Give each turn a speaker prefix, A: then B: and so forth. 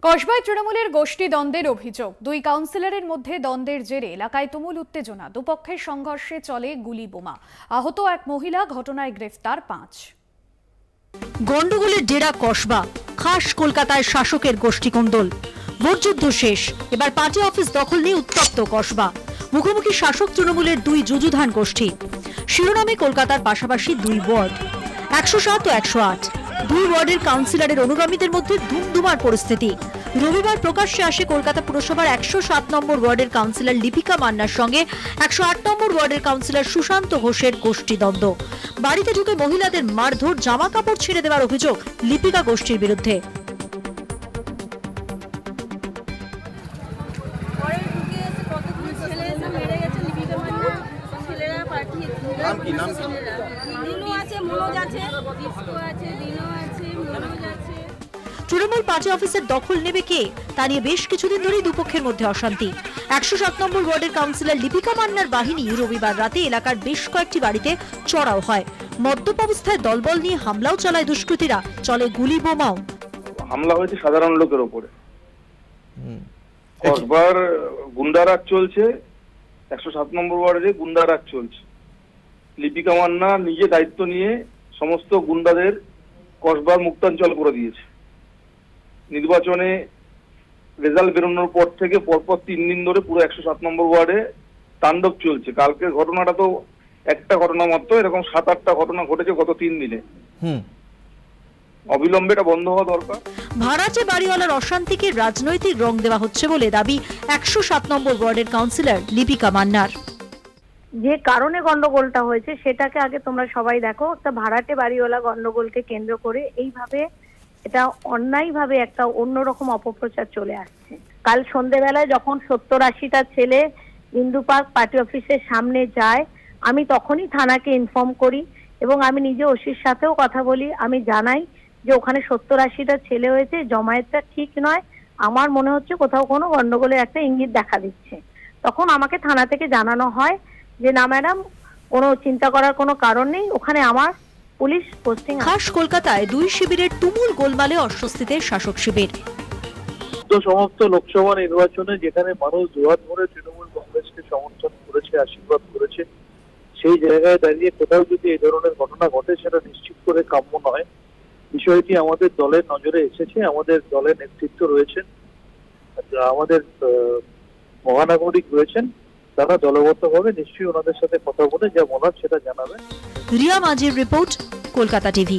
A: কসবায় তৃণমূলের গোষ্ঠী দ্বন্দ্বের অভিযোগ। দুই কাউন্সিলরের মধ্যে দ্বন্দ্বের জেরে এলাকায় তুমুল উত্তেজনা। দুপক্ষের সংঘর্ষে চলে গুলি বোমা। আহত এক মহিলা, ঘটনায় গ্রেফতার 5।
B: গন্ডগোলের ডেরা কসবা, খাস কলকাতায় শাসকের গোষ্ঠী কোন্দল। ভোটযুদ্ধ শেষ, এবার পার্টি অফিস দখল নিয়ে উত্তপ্ত কসবা। মুখোমুখি শাসক তৃণমূলের দুই যুযুধান গোষ্ঠী। শিরোনামে কলকাতার পাশাপাশি দুই ওয়ার্ড 107 ও 108। দুই ওয়ার্ডের কাউন্সিলরের অনুগামীদের মধ্যে ধুমধুমার পরিস্থিতি। রবিবার প্রকাশ্যে আসে কলকাতা পুরসভার 107 নম্বর ওয়ার্ডের কাউন্সিলর লিপিকা মান্নার সঙ্গে 108 নম্বর ওয়ার্ডের কাউন্সিলর সুশান্ত ঘোষের গোষ্ঠীদ্বন্দ্ব। বাড়িতে ঢুকে মহিলাদের মারধর, জামা কাপড় ছিঁড়ে দেওয়ার অভিযোগ লিপিকা গোষ্ঠীর বিরুদ্ধে। তৃণমূল পার্টি অফিসের দখল নেবে কে তা নিয়ে বেশ কিছুদিন ধরেই দুপক্ষের মধ্যে অশান্তি। 107 নম্বর ওয়ার্ডের কাউন্সিলর লিপিকা মান্নার বাহিনী রবিবার রাতে এলাকার বেশ কয়েকটি বাড়িতে চড়াও হয়। মদ্যপ অবস্থায় দলবল নিয়ে হামলাও চালায় দুষ্কৃতীরা, চলে গুলি বোমাও।
C: হামলা হয়েছে সাধারণ লোকের ওপরে। কসবার গুন্ডারাজ চলছে, 107 নম্বর ওয়ার্ডে গুন্ডারাজ চলছে। লিপিকা মান্না নিজে দায়িত্ব নিয়ে সমস্ত গুন্ডাদের কসবার মুক্তাঞ্চল করে দিয়েছে। নির্বাচনে রেজাল্ট বেরোনোর পর থেকে পরপর 3 দিন ধরে পুরো 107 নম্বর ওয়ার্ডে তাণ্ডব চলছে। কালকের ঘটনাটা তো একটা ঘটনা মাত্র, এরকম 7-8টা ঘটনা ঘটেছে গত 3 দিনে। অবিলম্বে এটা বন্ধ হওয়া দরকার।
B: ভাড়াটে বাড়িওয়ালার অশান্তিকে রাজনৈতিক রং দেওয়া হচ্ছে বলে দাবি 107 নম্বর ওয়ার্ডের কাউন্সিলর লিপিকা মান্নার।
D: যে কারণে গন্ডগোলটা হয়েছে সেটাকে আগে তোমরা সবাই দেখো। একটা ভাড়াটে বাড়িওয়ালা গন্ডগোলকে কেন্দ্র করে এইভাবে এটা অন্যায়ভাবে একটা অন্যরকম অপপ্রচার চলে আসছে। কাল সন্ধ্যেবেলায় যখন 70-80টা ছেলে ইন্দু পার্ক পার্টি অফিসের সামনে যায়, আমি তখনই থানাকে ইনফর্ম করি এবং আমি নিজে ওসির সাথেও কথা বলি। আমি জানাই যে ওখানে 70-80টা ছেলে হয়েছে, জমায়েতটা ঠিক নয়, আমার মনে হচ্ছে কোথাও কোনো গন্ডগোলের একটা ইঙ্গিত দেখা দিচ্ছে। তখন আমাকে থানা থেকে জানানো হয় যে না ম্যাডাম, কোনো চিন্তা করার কোনো কারণ নেই, ওখানে আমার পুলিশ পোস্টিং।
B: খাস কলকাতায় দুই শিবিরের তুমুল গোলমালে অস্বস্তিতে শাসক শিবির।
E: সমস্ত লোকসভা নির্বাচনে যেখানে মানুষ দুহাত ভরে তৃণমূল কংগ্রেসকে সমর্থন করেছে, আশীর্বাদ করেছে, সেই জায়গায় দাঁড়িয়ে কোথাও যদি এই ধরনের ঘটনা ঘটে সেটা নিশ্চিত করে কাম্য নয়। বিষয়টি আমাদের দলের নজরে এসেছে। আমাদের দলের নেতৃত্ব রয়েছেন, আমাদের মহানাগরিক রয়েছেন, তারা দলবদ্ধভাবে নিশ্চয়ই ওনাদের সাথে কথা বলে যা বলার সেটা জানাবেন।
B: রিয়া মাঝির রিপোর্ট, কলকাতা টিভি।